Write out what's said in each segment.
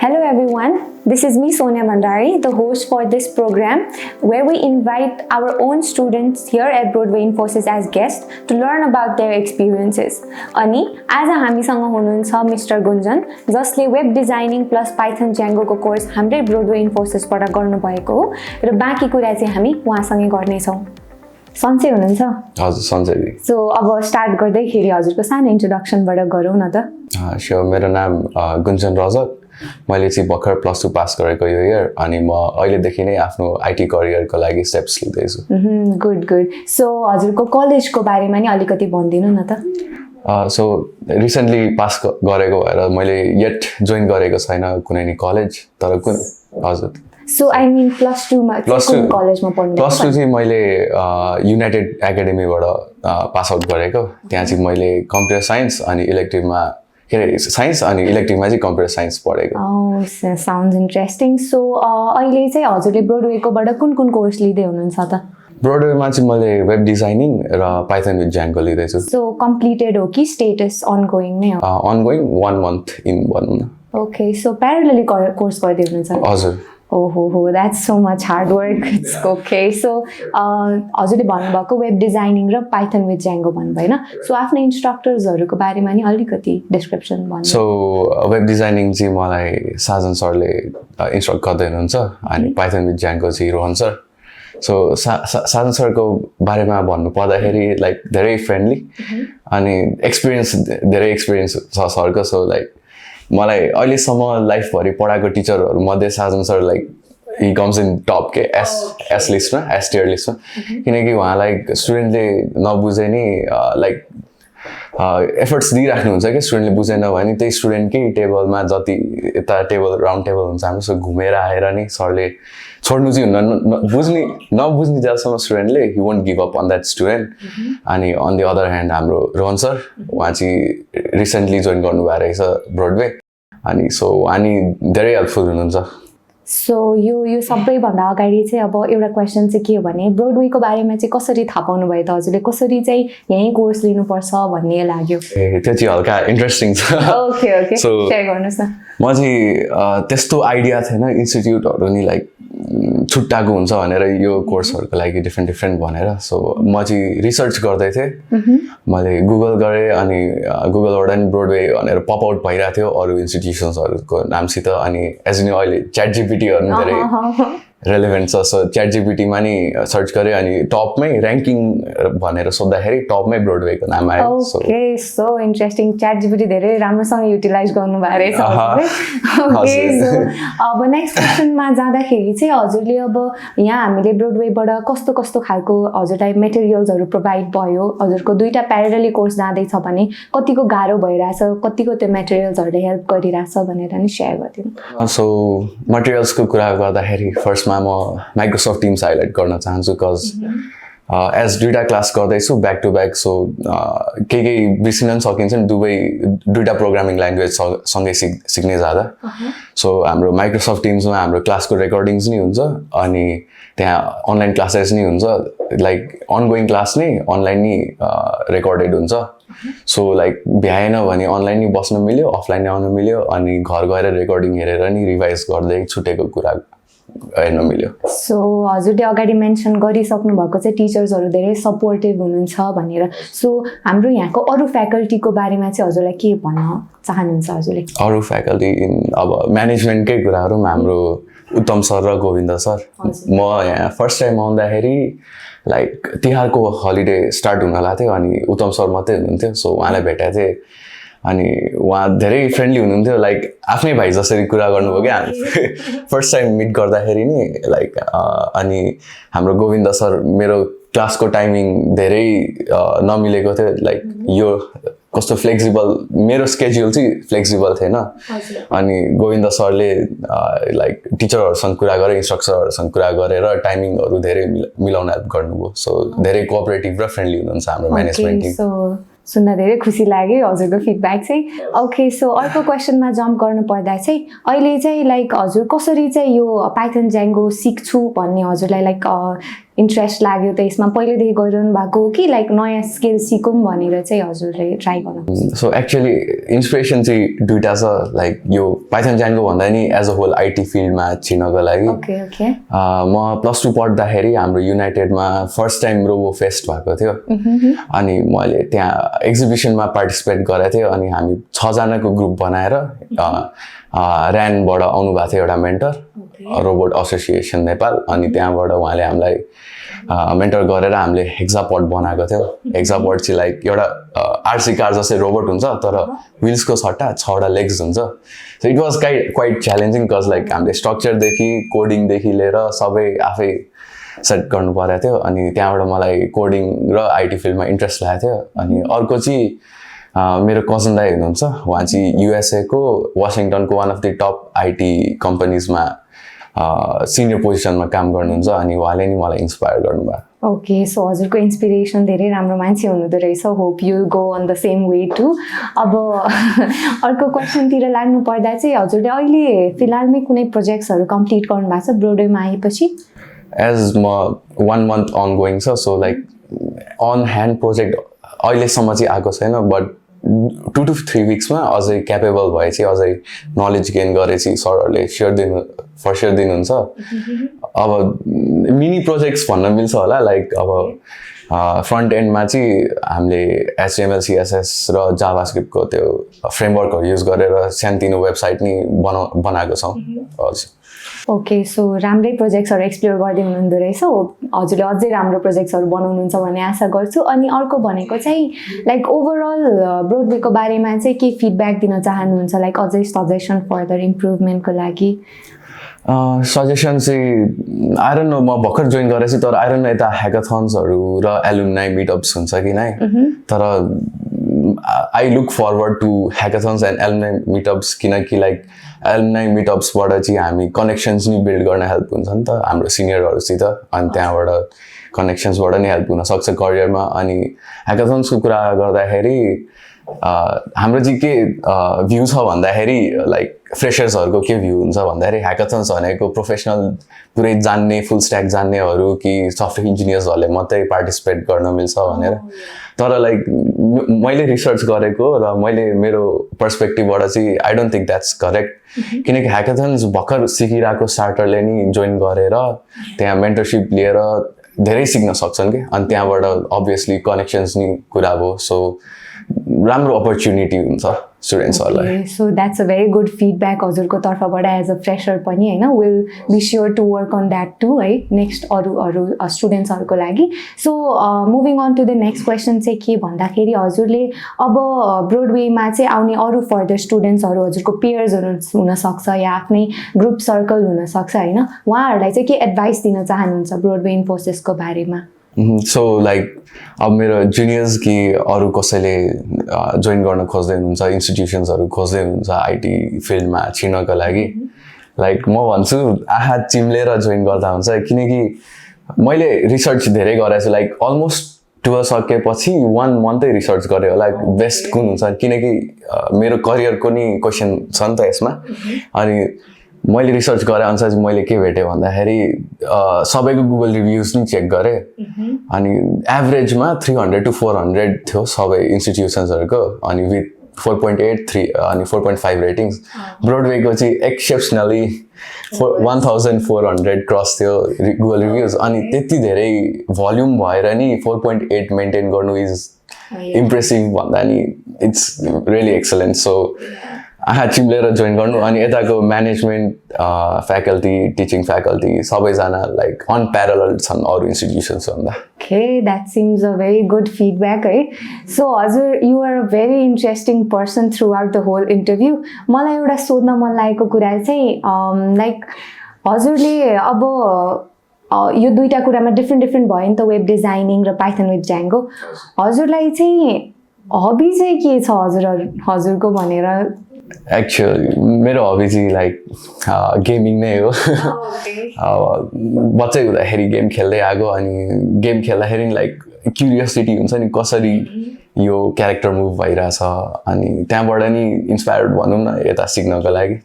Hello everyone, this is me Sonia Mandari, the host for this program where we invite our own students here at Broadway Infosys as guests to learn about their experiences. Ani आज हामीसँग हुनुहुन्छ mister Gunjan जसले web designing plus Python ज्याङ्गोको course हाम्रै Broadway इन्फोसिसबाट गर्नुभएको हो र बाँकी कुरा चाहिँ हामी उहाँसँगै गर्नेछौँ। सन्चै हुनुहुन्छ? हजुर सन्चै दी। सो अब स्टार्ट गर्दैखेरि हजुरको सानो इन्ट्रोडक्सनबाट गरौँ न त। स्योर, मेरो नाम गुन्जन रजक। मैले चाहिँ भर्खर +2 पास गरेको यो इयर अनि म अहिलेदेखि नै आफ्नो आइटी करियरको लागि स्टेप्स लिँदैछु। Good good. सो हजुरको कलेजको बारेमा नि अलिकति भनिदिनु न त। सो रिसेन्टली पास गरेको भएर मैले येट जोइन गरेको छैन कुनै नि कलेज, तर कुन हजुर सो आई मिन +2 मा कुन कलेजमा पढ्नु भएको? +2 चाहिँ मैले युनाइटेड एकाडेमीबाट पास आउट गरेको। त्यहाँ चाहिँ मैले कम्प्युटर साइन्स अनि इलेक्टिभमा साइन्स अनि इलेक्टिभमा चाहिँ कम्प्युटर साइन्स पढेको। Sounds interesting. सो अहिले चाहिँ हजुरले ब्रोडवेकोबाट कुन कुन कोर्स लिँदै हुनुहुन्छ त? ब्रोडवेमा चाहिँ मैले वेब डिजाइनिङ र पाइथन विथ ज्याङ्गो लिँदैछु। सो कम्प्लिटेड हो कि स्टेटस अनगोइङ नै हो? अनगोइङ 1 month इन भनौँ न। ओके, सो प्यारलली कोर्स गर्दै हुनुहुन्छ? हजुर। ओहो, that's so much hard work. It's okay. So हजुरले भन्नुभएको वेब डिजाइनिङ र पाइथन विथ ज्याङ्गो भन्नुभयो होइन? सो आफ्नो इन्स्ट्रक्टर्सहरूको बारेमा नि अलिकति डिस्क्रिप्सन भन्नु। सो वेब डिजाइनिङ चाहिँ मलाई साजन सरले इन्स्ट्रक्ट गर्दै हुनुहुन्छ अनि पाइथन विथ ज्याङ्गो चाहिँ रोहन सर। सो साजन सरको बारेमा भन्नु पर्दाखेरि लाइक धेरै फ्रेन्डली अनि धेरै एक्सपिरियन्स छ सरको। सो लाइक मलाई अहिलेसम्म लाइफभरि पढाएको टिचरहरू मध्ये Sajan sir like he comes in top K S लिस्टमा, एस टियर लिस्टमा, किनकि उहाँलाई स्टुडेन्टले नबुझे नि लाइक एफर्ट्स दिइराख्नुहुन्छ क्या। स्टुडेन्टले बुझेन भने त्यही स्टुडेन्टकै टेबलमा जति यता टेबल राउन्ड टेबल हुन्छ हाम्रो सो घुमेर आएर नि सरले छोड्नु चाहिँ हुन्न, नबुझ्ने जहाँसम्म स्टुडेन्टले he won't give up on that student. अनि अन द अदर ह्यान्ड हाम्रो रोहन सर उहाँ चाहिँ रिसेन्टली जोइन गर्नुभएको रहेछ ब्रोडवे अनि सो उहाँ नि धेरै हेल्पफुल हुनुहुन्छ। सो यो सबैभन्दा अगाडि चाहिँ अब एउटा क्वेसन चाहिँ के हो भने ब्रोडवेको बारेमा चाहिँ कसरी थाहा पाउनु भयो त हजुरले? कसरी चाहिँ यही कोर्स लिनुपर्छ भन्ने लाग्यो? त्यो चाहिँ हल्का इन्ट्रेस्टिङ छ। ओके सेयर गर्नुहोस् न। म चाहिँ त्यस्तो आइडिया थिएन इन्स्टिट्युटहरू नि लाइक छुट्टाएको हुन्छ भनेर यो कोर्सहरूको लागि डिफ्रेन्ट भनेर। सो म चाहिँ रिसर्च गर्दै थिएँ, मैले गुगल गरेँ अनि गुगलबाट नि ब्रोडवे भनेर पप आउट भइरहेको थियो अरू इन्स्टिट्युसन्सहरूको नामसित। अनि एज यु नो अहिले च्याट जिपिटीहरू धेरै रेलेभेन्ट छ। सो च्याट जिपिटीमा नि सर्च गरेँ अनि टपमै ऱ्याङ्किङ भनेर सोद्धाखेरि टपमै ब्रोडवेको नाम आयो। Okay, so interesting. Chat GPT धेरै राम्रोसँग युटिलाइज गर्नुभएको रहेछ। ओके, सो अब नेक्स्ट क्वेसनमा जाँदाखेरि चाहिँ हजुरले अब यहाँ हामीले ब्रोडवेबाट कस्तो कस्तो खालको हजुरलाई मेटेरियल्सहरू प्रोभाइड भयो? हजुरको 2टा प्यारलली कोर्स जाँदैछ भने कतिको गाह्रो भइरहेछ, कतिको त्यो मेटेरियल्सहरूले हेल्प गरिरहेछ भनेर नि सेयर गरिदिनु। सो मटेरियल्सको कुरा गर्दाखेरि फर्स्टमा म माइक्रोसफ्ट टिम्स हाइलाइट गर्न चाहन्छु बिकज एज 2टा क्लास गर्दैछु ब्याक टु ब्याक। सो केही बिर्सिन सकिन्छ नि, 2टा प्रोग्रामिङ ल्याङ्ग्वेज सँगै सिक्ने जाँदा। सो हाम्रो माइक्रोसफ्ट टिम्समा हाम्रो क्लासको रेकर्डिङ्स नि हुन्छ अनि त्यहाँ अनलाइन क्लासेस नि हुन्छ, लाइक अनगोइङ क्लास नै अनलाइन नि रेकर्डेड हुन्छ। सो लाइक भ्याएन भने अनलाइन नि बस्न मिल्यो, अफलाइन नै आउनु मिल्यो अनि घर गएर रेकर्डिङ हेरेर नि रिभाइज गर्दै छुटेको कुरा हेर्न मिल्यो। सो हजुरले अगाडि मेन्सन गरिसक्नु भएको चाहिँ टिचर्सहरू धेरै सपोर्टिभ हुनुहुन्छ भनेर। सो हाम्रो यहाँको अरू फ्याकल्टीको बारेमा चाहिँ हजुरलाई के भन्न चाहनुहुन्छ हजुरले? अरू फ्याकल्टी अब म्यानेजमेन्टकै कुराहरू हाम्रो उत्तम सर र गोविन्द सर। म यहाँ फर्स्ट टाइम आउँदाखेरि लाइक तिहारको हलिडे स्टार्ट हुन लाग्थ्यो अनि उत्तम सर मात्रै हुनुहुन्थ्यो। सो उहाँलाई भेटेको थिएँ अनि उहाँ धेरै फ्रेन्डली हुनुहुन्थ्यो, लाइक आफ्नै भाइ जसरी कुरा गर्नुभयो क्या हामी फर्स्ट टाइम मिट गर्दाखेरि नि लाइक। अनि हाम्रो गोविन्द सर मेरो क्लासको टाइमिङ धेरै नमिलेको थियो, लाइक यो कस्तो फ्लेक्सिबल, मेरो स्केड्युल चाहिँ फ्लेक्सिबल थिएन अनि गोविन्द सरले लाइक टिचरहरूसँग कुरा गरेर इन्स्ट्रक्टरहरूसँग कुरा गरेर टाइमिङहरू धेरै मिलाउन हेल्प गर्नुभयो। सो धेरै कोअपरेटिभ र फ्रेन्डली हुनुहुन्छ हाम्रो म्यानेजमेन्ट टिम। सुन्न धेरै खुसी लाग्यो हजुरको फिडब्याक चाहिँ। ओके, सो अर्को क्वेसनमा जम्प गर्नु पर्दा चाहिँ अहिले चाहिँ लाइक हजुर कसरी चाहिँ यो पाइथन ज्याङ्गो सिक्छु भन्ने हजुरलाई लाइक इन्ट्रेस्ट लाग्यो त यसमा पहिलेदेखि गरिरहनु भएको हो कि लाइक नयाँ स्किल सिकौँ भनेर चाहिँ हजुरले ट्राई गर्नु? सो एक्चुअली इन्सपिरेसन चाहिँ दुइटा छ, लाइक यो पाइथन ज्याङ्गो भन्दा नि एज अ होल आइटी फिल्डमा छिर्नको लागि। म +2 पढ्दाखेरि हाम्रो युनाइटेडमा फर्स्ट टाइम रोबो फेस्ट भएको थियो, अनि मैले त्यहाँ एक्जिबिसनमा पार्टिसिपेट गरेको थिएँ। अनि हामी 6 जनाको ग्रुप बनाएर ऱ्यानबाट आउनुभएको थियो एउटा मेन्टर, रोबोट एसोसिएसन नेपाल, अनि त्यहाँबाट उहाँले हामीलाई मेन्टर गरेर हामीले हेक्सापड बनाएको थियौँ। हेक्सापड चाहिँ लाइक एउटा आरसी कार जस्तै रोबोट हुन्छ तर व्हिल्सको सट्टा 6वटा लेग्स हुन्छ। So it was quite challenging cause like हामीले स्ट्रक्चरदेखि कोडिङदेखि लिएर सबै आफै सेट गर्नु परेको थियो। अनि त्यहाँबाट मलाई कोडिङ र आइटी फिल्डमा इन्ट्रेस्ट लागेको थियो। अनि अर्को चाहिँ मेरो कजन दाइ हुनुहुन्छ, उहाँ चाहिँ युएसएको वासिङटनको one of the top IT कम्पनीजमा सिनियर पोजिसनमा काम गर्नुहुन्छ, अनि उहाँले नि मलाई इन्सपायर गर्नुभयो। ओके, सो हजुरको इन्सपिरेसन धेरै राम्रो मान्छे हुनुहुँदो रहेछ। Hope you go on the same way too. अब अर्को क्वेसनतिर लाग्नु पर्दा चाहिँ हजुरले अहिले फिलहालमै कुनै प्रोजेक्ट्सहरू कम्प्लिट गर्नु भएको छ ब्रोडवेमा आएपछि? एज म 1 मन्थ अन गोइङ छ, so like on hand project अहिलेसम्म चाहिँ आएको छैन, बट 2 to 3 विक्समा अझै क्यापेबल भए चाहिँ अझै नलेज गेन गरेपछि सरहरूले सेयर दिनुहुन्छ। अब मिनी प्रोजेक्ट्स भन्न मिल्छ होला, लाइक अब फ्रन्ट एन्डमा चाहिँ हामीले HTML CSS र जाभास्क्रिप्टको त्यो फ्रेमवर्कहरू युज गरेर सानोतिनो वेबसाइट नि बनाएको छौँ। हजुर। ओके, सो राम्रै प्रोजेक्ट्सहरू एक्सप्लोर गर्दै हुनुहुँदो रहेछ। हजुरले अझै राम्रो प्रोजेक्ट्सहरू बनाउनुहुन्छ भन्ने आशा गर्छु। अनि अर्को भनेको चाहिँ लाइक ओभरअल ब्रोडवेको बारेमा चाहिँ के फिडब्याक दिन चाहनुहुन्छ, लाइक अझै सजेसन फर्दर इम्प्रुभमेन्टको लागि? सजेसन चाहिँ आई डोन्ट नो, म भर्खर जोइन गरेपछि, तर आई डोन्ट नो यता ह्याकाथन्सहरू र एलुमनाई मिटअप्स हुन्छ कि नै, तर I look forward to hackathons and alumni meetups, किनकि लाइक एलुमनाई मिटअप्सबाट चाहिँ हामी कनेक्सन्स नि बिल्ड गर्न हेल्प हुन्छ नि त हाम्रो सिनियरहरूसित, अनि त्यहाँबाट कनेक्सन्सबाट नि हेल्प हुनसक्छ करियरमा। अनि ह्याकाथन्सको कुरा गर्दाखेरि हाम्रो चाहिँ के भ्यू छ भन्दाखेरि लाइक फ्रेसर्सहरूको के भ्यू हुन्छ भन्दाखेरि ह्याकाथन्स भनेको प्रोफेसनल पुरै जान्ने फुल स्ट्याक जान्नेहरू कि सफ्टवेयर इन्जिनियर्सहरूले मात्रै पार्टिसिपेट गर्न मिल्छ भनेर। तर लाइक मैले रिसर्च गरेको र मैले मेरो पर्सपेक्टिभबाट चाहिँ I don't think that's correct, किनकि ह्याकाथन्स भर्खर सिकिरहेको स्टार्टरले नि जोइन गरेर त्यहाँ मेन्टरसिप लिएर धेरै सिक्न सक्छन् कि, अनि त्यहाँबाट अभियसली कनेक्सन्स नि कुरा भयो। सो राम्रो अपर्च्युनिटी हुन्छ स्टुडेन्ट्सहरूलाई। So that's a very good feedback हजुरको तर्फबाट एज अ फ्रेसर पनि होइन। Will be sure to work on that too है नेक्स्ट अरू स्टुडेन्ट्सहरूको लागि। So moving on to the next question चाहिँ के भन्दाखेरि हजुरले अब ब्रोडवेमा चाहिँ आउने अरू फर्दर स्टुडेन्ट्सहरू हजुरको पियर्सहरू हुनसक्छ या आफ्नै ग्रुप सर्कल हुनसक्छ होइन, उहाँहरूलाई चाहिँ के एडभाइस दिन चाहनुहुन्छ ब्रोडवे इन्फोसिसको बारेमा? सो लाइक अब मेरो जुनियर्स कि अरू कसैले जोइन गर्न खोज्दै हुनुहुन्छ, इन्स्टिट्युसन्सहरू खोज्दै हुनुहुन्छ आइटी फिल्डमा छिर्नको लागि, लाइक म भन्छु आँखा चिम्लेर जोइन गर्दा हुन्छ। किनकि मैले रिसर्च धेरै गरेको छु, लाइक अलमोस्ट 12 सकेपछि 1 मन्थै रिसर्च गरेँ होला बेस्ट कुन हुन्छ, किनकि मेरो करियरको नि क्वेसन छ नि त यसमा। अनि मैले रिसर्च गरे अनुसार चाहिँ मैले के भेटेँ भन्दाखेरि सबैको गुगल रिभ्युज नि चेक गरेँ, अनि एभरेजमा 300 to 400 थियो सबै इन्स्टिट्युसन्सहरूको, अनि विथ 4.8, 3 अनि 4.5 रेटिङ्स। ब्रोडवेको चाहिँ एक्सेप्सनली 1400 क्रस थियो गुगल रिभ्युज, अनि त्यति धेरै भल्युम भएर नि 4.8 मेन्टेन गर्नु इज इम्प्रेसिभ भन्दा नि इट्स रियली एक्सलेन्ट। सो आँखा चिम्लेर जोइन गर्नु। अनि यताको म्यानेजमेन्ट फ्याकल्टी, टिचिङ फ्याकल्टी सबैजना लाइक अनप्यारलल छन् अरू इन्स्टिट्युसन्सभन्दा। Okay, that seems a very good feedback है। सो हजुर you are a very interesting person through the whole interview. मलाई एउटा सोध्न मन लागेको कुरा चाहिँ लाइक हजुरले अब यो दुईवटा कुरामा डिफ्रेन्ट भयो नि त, वेब डिजाइनिङ र पाइथन विथ ज्याङ्गो। हजुरलाई चाहिँ हबी चाहिँ के छ हजुरको भनेर? एक्चुअली मेरो हबी चाहिँ लाइक गेमिङ नै हो। बच्चै हुँदाखेरि गेम खेल्दै आएको, अनि गेम खेल्दाखेरि लाइक क्युरियोसिटी हुन्छ नि कसरी यो क्यारेक्टर मुभ भइरहेछ अनि त्यहाँबाट नि इन्स्पायर्ड भनौँ न यता सिक्नको लागि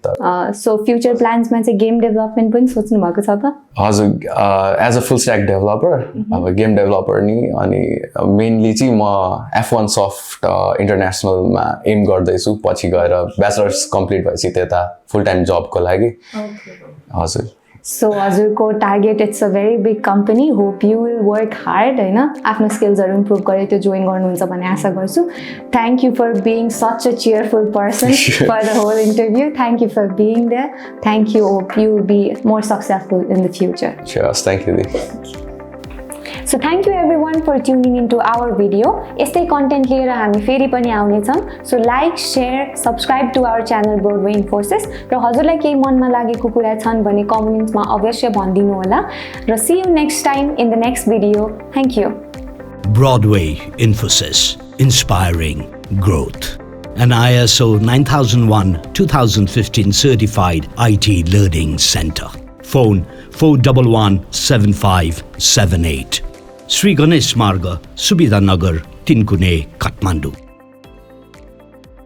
सो फ्युचर प्लान्समा चाहिँ गेम डेभलपमेन्ट पनि सोच्नु भएको छ त हजुर as a full stack developer अब गेम डेभलपर नि अनि मेनली चाहिँ म F1 सफ्ट इन्टरनेसनलमा एम गर्दैछु पछि गएर ब्याचलर्स कम्प्लिट भएपछि त्यता फुल टाइम जबको लागि हजुर सो हजुरको target it's a very big company hope you will work hard होइन आफ्नो स्किल्सहरू इम्प्रुभ गरेर त्यो जोइन गर्नुहुन्छ भन्ने आशा गर्छु thank you for being such a cheerful person for the whole interview thank you for being there thank you hope you will be more successful in the future thank you So thank you everyone for tuning into our video. यस्तै content लिएर हामी फेरि पनि आउनेछौँ. So like, share, subscribe to our channel Broadway Infosys. र हजुरलाई केही मनमा लागेको कुरा छन् भने कमेन्ट्समा अवश्य भनिदिनु होला. र see you next time in the next video. Thank you. Broadway Infosys, inspiring growth. An ISO 9001:2015 certified IT learning center. Phone 4117578. Sri Ganesh Marga, Subidhanagar, Tinkune, Kathmandu.